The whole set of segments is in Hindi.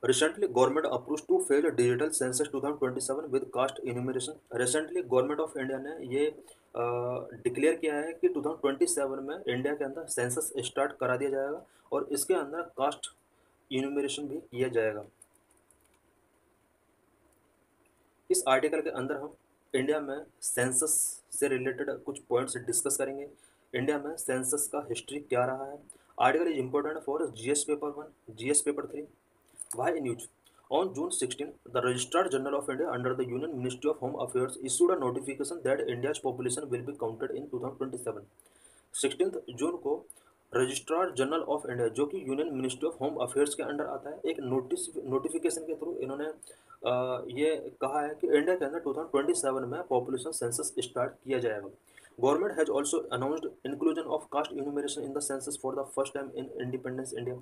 Recently, government approves to fail digital census 2027 with caste enumeration. Recently, government of India ने ये डिक्लेयर किया है कि 2027 में इंडिया के अंदर सेंसस स्टार्ट करा दिया जाएगा और इसके अंदर कास्ट इन्यूमरेशन भी किया जाएगा। इस आर्टिकल के अंदर हम इंडिया में सेंसस से रिलेटेड कुछ पॉइंट्स डिस्कस करेंगे। इंडिया में सेंसस का हिस्ट्री क्या रहा है। Article is important for GS paper 1, GS paper 3। Why in news? On June 16, the Registrar General of India under the Union Ministry of Home Affairs issued a notification that India's population will be counted in 2027। 16 जून को रजिस्ट्रार जनरल ऑफ इंडिया जो कि union ministry of home affairs के अंडर आता है, एक नोटिफिकेशन के थ्रू इन्होंने ये कहा है कि इंडिया के अंदर 2027 में पॉपुलेशन सेंसस स्टार्ट किया जाएगा। Government has also announced inclusion of caste enumeration in the census for the first time in independence India.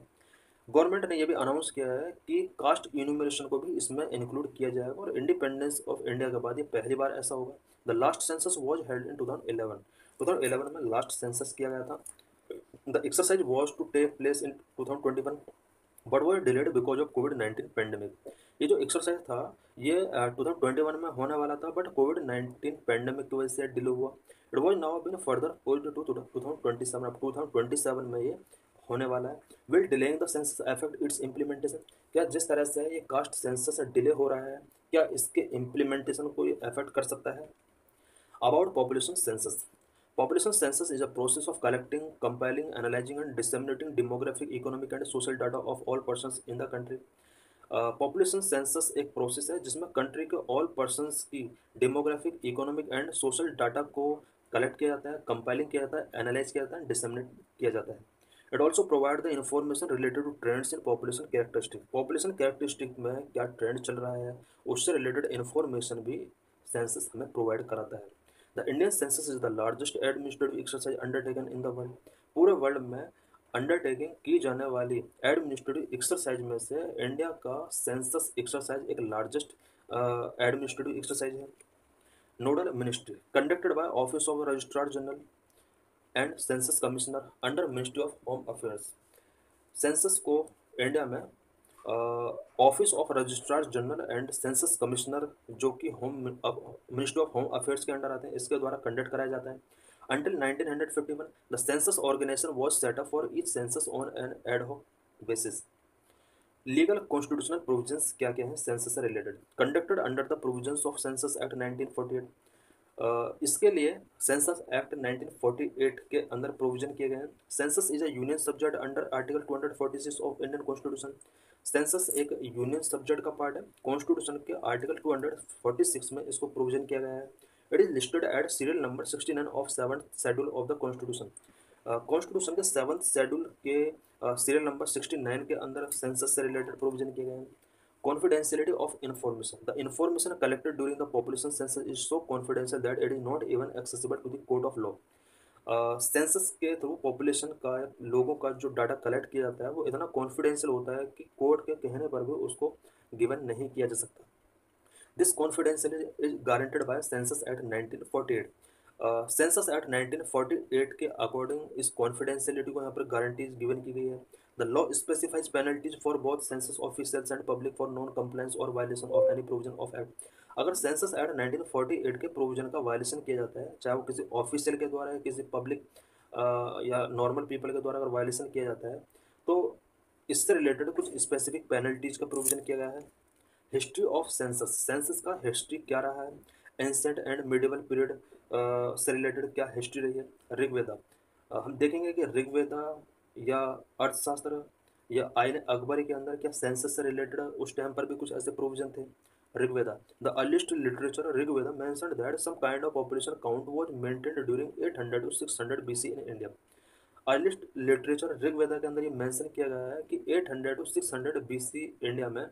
Government ने यह भी अनाउंस किया है कि कास्ट इन्यूमरेशन को भी इसमें इंक्लूड किया जाएगा और इंडिपेंडेंस ऑफ इंडिया के बाद ये पहली बार ऐसा होगा। The last census was held in 2011। 2011 में लास्ट सेंसस किया गया था। The exercise was to take place in 2021 but वो डिलेड बिकॉज ऑफ कोविड-19 पेंडेमिक। ये जो एक्सरसाइज था ये 2021 में होने वाला था बट कोविड-19 पेंडेमिक की वजह से डिले हुआ। It was now been further pushed to 2027। अब 2027 में ये होने वाला है। Will delaying the census affect its implementation? क्या जिस तरह से ये कास्ट सेंसस डिले हो रहा है क्या इसके इम्प्लीमेंटेशन को ये अफेक्ट कर सकता है? About population census. Population census is a process of collecting, compiling, analyzing and disseminating demographic, economic and social data of all persons in the country. Population census एक प्रोसेस है जिसमें कंट्री के ऑल पर्सनस की demographic, economic and social data को कलेक्ट किया जाता है, कंपाइलिंग किया जाता है, एनालाइज किया जाता है, डिसमिनेट किया जाता है। It also provide the information related to trends in population characteristic. Population characteristic में क्या ट्रेंड चल रहा है उससे रिलेटेड इन्फॉर्मेशन भी सेंसस हमें प्रोवाइड कराता है। The Indian census is the largest administrative exercise undertaken in the world. पूरे वर्ल्ड में अंडरटेकिंग की जाने वाली एडमिनिस्ट्रेटिव एक्सरसाइज में से इंडिया का सेंसस एक्सरसाइज एक लार्जेस्ट एडमिनिस्ट्रेटिव एक्सरसाइज है। Nodal ministry conducted by office of registrar general and census commissioner under ministry of home affairs. Census को इंडिया में office of registrar general and census commissioner जो कि home ministry of home affairs के अंडर आते हैं इसके द्वारा कंडक्ट कराया जाता है। Until 1951, the census organization was set up for each census on an ad hoc basis. Legal constitutional provisions क्या क्या हैं सेंसस से related? Conducted under the provisions of census act 1948। इसके लिए सेंसस एक्ट 1948 के अंदर प्रोविजन किए गए हैं। Census is a union subject under article 246 of Indian constitution. Census एक यूनियन सब्जेक्ट का पार्ट है। कॉन्स्टिट्यूशन के आर्टिकल 246 में इसको प्रोविजन किया गया है। It is listed at serial number 69 of 7th schedule of the constitution. Constitution के 7th शेड्यूल के सीरियल नंबर 69 के अंदर सेंसस से रिलेटेड प्रोविजन किए गए हैं। Confidentiality of information. The information collected during the population census is so confidential that it is not even accessible to the court of law. Census के थ्रू पॉपुलेशन का लोगों का जो डाटा कलेक्ट किया जाता है वो इतना कॉन्फिडेंशियल होता है कि कोर्ट के कहने पर भी उसको गिवन नहीं किया जा सकता। This confidentiality is guaranteed bye census act 1948। Census act 1948 के अकॉर्डिंग इस कॉन्फिडेंशियलिटी को यहाँ पर गारंटीज गिवन की गई है। The law specifies penalties for both census officials and public for non compliance और violation of any provision of act. अगर सेंसस एक्ट 1948 के प्रोविजन का वायलेशन किया जाता है चाहे वो किसी ऑफिशियल के द्वारा या किसी पब्लिक या नॉर्मल पीपल के द्वारा अगर वायलेशन किया जाता है तो इससे रिलेटेड कुछ स्पेसिफिक पेनल्टीज का प्रोविजन किया गया है। हिस्ट्री ऑफ सेंसस, सेंसस का हिस्ट्री क्या रहा है? एंसेंट एंड मिडिवल पीरियड से रिलेटेड क्या हिस्ट्री रही है? ऋग्वेदा, हम देखेंगे कि ऋग्वेदा या अर्थशास्त्र या आयन अकबरी के अंदर क्या सेंसस से रिलेटेड उस टाइम पर भी कुछ ऐसे प्रोविजन थे? Rigveda, the earliest literature Rigveda mentioned that some kind of population count was maintained during 800 to 600 BC in India. Earliest literature Rigveda के अंदर ये मेंशन किया गया है कि 800 टू 600 बीसी इंडिया में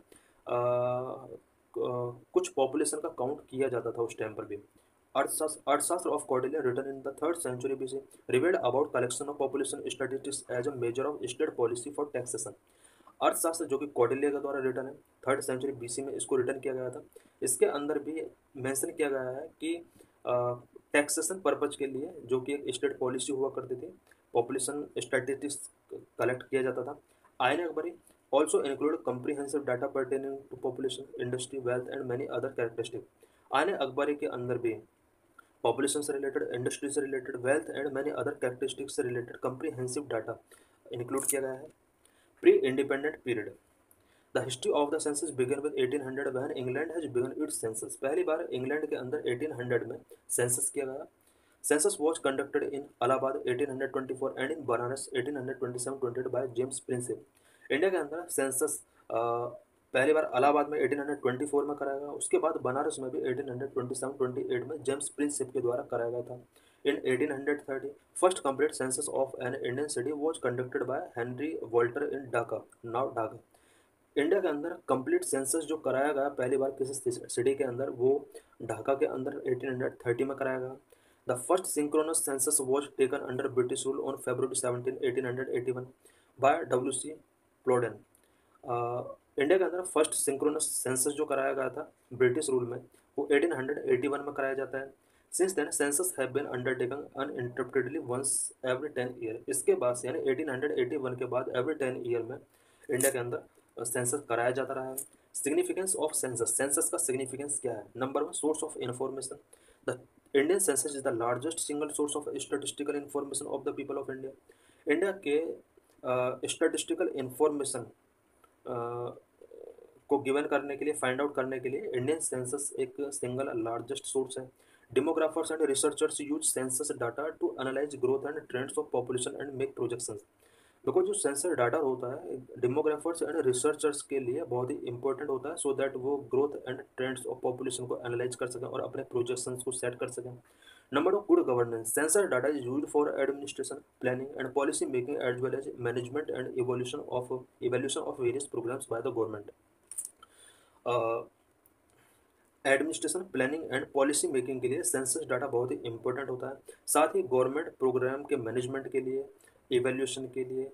कुछ पॉपुलेशन का काउंट किया जाता था उस टाइम पर भी। Arthashastra of Kautilya written in the 3rd century BC revealed about collection of population statistics as a major of state policy for taxation. Arthashastra जो कि कौटिल्य के द्वारा रिटन है 3rd century BC में इसको रिटन किया गया था। इसके अंदर भी मेंशन किया गया है कि टैक्सेशन पर्पज के लिए जो कि एक स्टेट पॉलिसी हुआ करती थी, पॉपुलेशन स्टैटिस्टिक्स कलेक्ट किया जाता था। Ion Akbari also include comprehensive data pertaining to population, industry, wealth and many other characteristics. आने अखबारी के अंदर भी पॉपुलेशन से रिलेटेड, इंडस्ट्री से related, wealth and many other characteristics से रिलेटेड कंप्रीहेंसिव डाटा इंक्लूड किया गया है। Pre independent period, the history of the census began with 1800 when England has begun its census. पहली बार इंग्लैंड के अंदर 1800 में सेंसस किया गया। Census was conducted in Allahabad 1824 and in Banaras 1827-28 by James Prinsep. India के अंदर सेंसस पहली बार इलाहाबाद में 1824 में कराया गया, उसके बाद बनारस में भी 1827-28 में जेम्स प्रिंसेप के द्वारा कराया गया था। In 1830, first complete census of an Indian city was conducted by Henry Walter in Dhaka, now Dhaka। India के अंदर कंप्लीट सेंसस जो कराया गया पहली बार किसी सिटी के अंदर, वो ढाका के अंदर 1830 में कराया गया। The first synchronous census was taken under British rule on February 17, 1881 by W.C. Plowden. India के अंदर फर्स्ट सिंक्रोनस सेंसस जो कराया गया था ब्रिटिश रूल में, वो 1881 में कराया जाता है। Since then census have been undertaken uninterruptedly once every 10 year. इसके बाद यानी 1881 के बाद एवरी 10 ईयर में इंडिया के अंदर सेंसस कराया जाता रहा है। सिग्निफिकेंस ऑफ सेंसस, सेंसस का सिग्निफिकेंस क्या है? Number one, source of information. The Indian census is the largest single source of statistical information of the people of India. India के स्टैटिस्टिकल इंफॉर्मेशन को गिवन करने के लिए, फाइंड आउट करने के लिए इंडियन सेंसस एक सिंगल लार्जेस्ट सोर्स है। Demographers and researchers use census data to analyse growth and trends of population and make projections. Because जो सेंसर डाटा होता है डेमोग्राफर्स एंड रिसर्चर्स के लिए बहुत ही इंपॉर्टेंट होता है, सो दैट वो growth and trends of population को एनालाइज कर सकें और अपने प्रोजेक्शंस को सेट कर सकें। Number two, good governance. Census data is used for administration, planning and policy making as well as management and evolution of various programmes by the government. Administration, planning and policy making के लिए सेंसस डाटा बहुत ही इंपॉर्टेंट होता है। साथ ही गवर्नमेंट प्रोग्राम के मैनेजमेंट के लिए, इवैल्यूएशन के लिए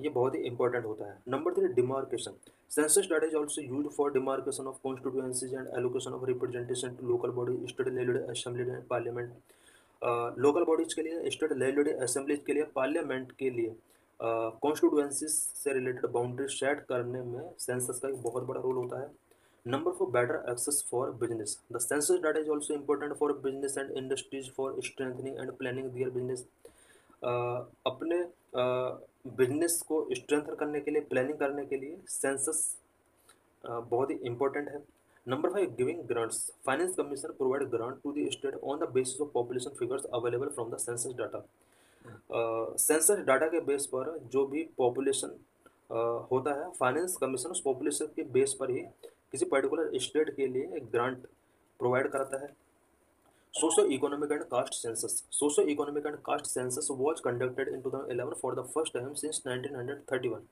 ये बहुत ही इंपॉर्टेंट होता है। Number three, demarcation. Census data is also used for demarcation of constituencies and allocation of representation to local body, state level assembly and parliament. Local bodies के लिए, स्टेट लेवल असेंबलीज के लिए, पार्लियामेंट के लिए कॉन्स्टिट्यूएंसीज से रिलेटेड बाउंड्री सेट करने में सेंसस का एक बहुत बड़ा रोल होता है। Number four, better access for business. The census data is also important for business and industries for strengthening and planning their business. अपने बिजनेस को स्ट्रेंथन करने के लिए, प्लानिंग करने के लिए सेंसस बहुत ही इंपॉर्टेंट है। Number five, giving grants. Finance commission provide grant to the state on the basis of population figures available from the census data. Census data के बेस पर जो भी पॉपुलेशन होता है, फाइनेंस कमीशन उस पॉपुलेशन के बेस पर ही किसी पर्टिकुलर स्टेट के लिए एक ग्रांट प्रोवाइड कराता है। Socio economic and caste census. Socio economic and caste census was conducted in 2011 for the first time since 1931।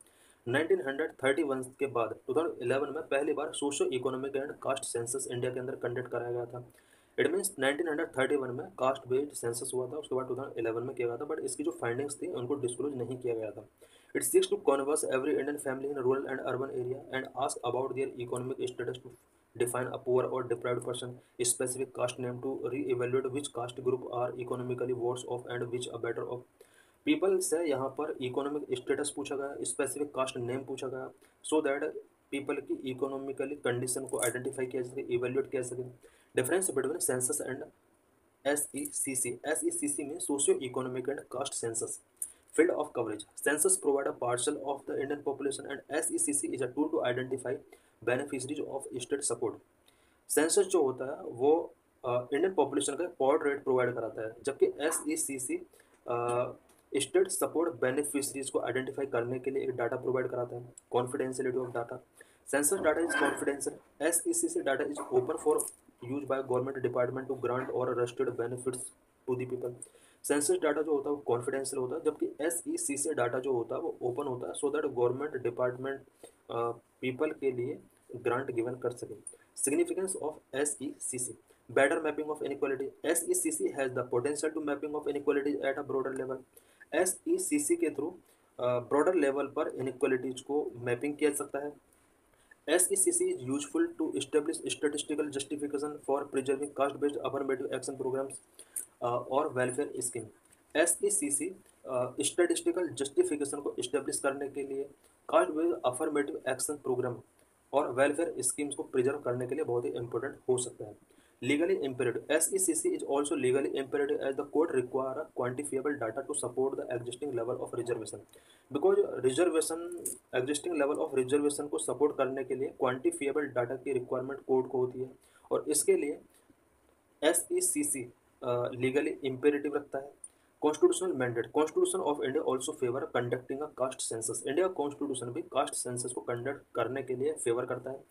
1931 के बाद 2011 में पहली बार socio economic and caste census India के अंदर कंडक्ट कराया गया था। इट मीन्स 1931 में कास्ट बेस्ड सेंसस हुआ था, उसके बाद 2011 में किया गया था, बट इसकी जो फाइंडिंग्स थी उनको डिस्क्लोज नहीं किया गया था। It seeks to converse every Indian family in a rural and urban area and ask about their economic status to define a poor or deprived person, a specific caste name to re-evaluate which caste group are economically worse off and which are better off. People से यहाँ पर इकोनॉमिक स्टेटस पूछा गया, स्पेसिफिक कास्ट नेम पूछा गया, सो दैट पीपल की इकोनॉमिकली कंडीशन को आइडेंटिफाई किया जा सके, इवेल्यूएट किया सके। Difference between census and SECC. SECC means socio-economic and caste census. Field of coverage. Census provide a parcel of the Indian population and SECC is a tool to identify beneficiaries of state support. Census जो होता है वो इंडियन पॉपुलेशन का पॉड रेट प्रोवाइड कराता है, जबकि SECC स्टेट सपोर्ट बेनिफिशरीज को आइडेंटिफाई करने के लिए एक डाटा प्रोवाइड कराता है। Confidentiality of data. Census data is confidential. SECC data is open for use by government department to grant और restricted benefits to the people. Census data जो होता है वो कॉन्फिडेंशियल होता है, जबकि SECC डाटा जो होता है वो ओपन होता है, so that government department people के लिए ग्रांट गिवन कर सके। Significance of SECC. Better mapping of inequality. SECC has the potential to mapping of inequalities at a broader level. SECC के थ्रू ब्रॉडर लेवल पर इनइक्वालिटीज को मैपिंग किया जा सकता है। SECC is useful to establish statistical justification for preserving caste-based affirmative action programs और welfare scheme. SECC statistical justification को इस्टेब्लिश करने के लिए, caste based affirmative action programme और वेलफेयर स्कीम्स को प्रिजर्व करने के लिए बहुत ही इंपॉर्टेंट हो सकता है। Legally imperative SECC is also legally imperative as the court require quantifiable data to support the existing level of reservation. Because reservation existing level of reservation को सपोर्ट करने के लिए क्वान्टिफिएबल डाटा की रिक्वायरमेंट कोर्ट को होती है, और इसके लिए SECC लीगली इम्पेरेटिव रखता है। Constitutional mandate, constitution of India also favour conducting a caste census. India constitution भी कास्ट सेंसस को कंडक्ट करने के लिए फेवर करता है।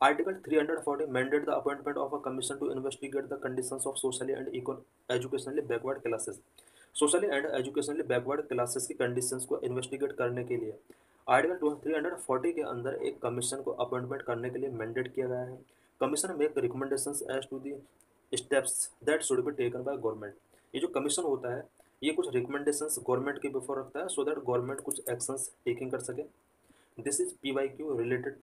Article 340 mandate the appointment of a commission to investigate the conditions of socially and educationally backward classes. Socially and educationally backward classes की कंडीशंस को इन्वेस्टिगेट करने के लिए आर्टिकल 340 के अंदर एक कमीशन को अपॉइंटमेंट करने के लिए मैंडेट किया गया है। Commission make recommendations as to the steps that should be taken by government. ये जो कमीशन होता है ये कुछ रिकमेंडेशंस गवर्नमेंट के बिफोर रखता है, सो दैट गवर्नमेंट कुछ एक्शंस टेकिंग कर सके। This is PYQ related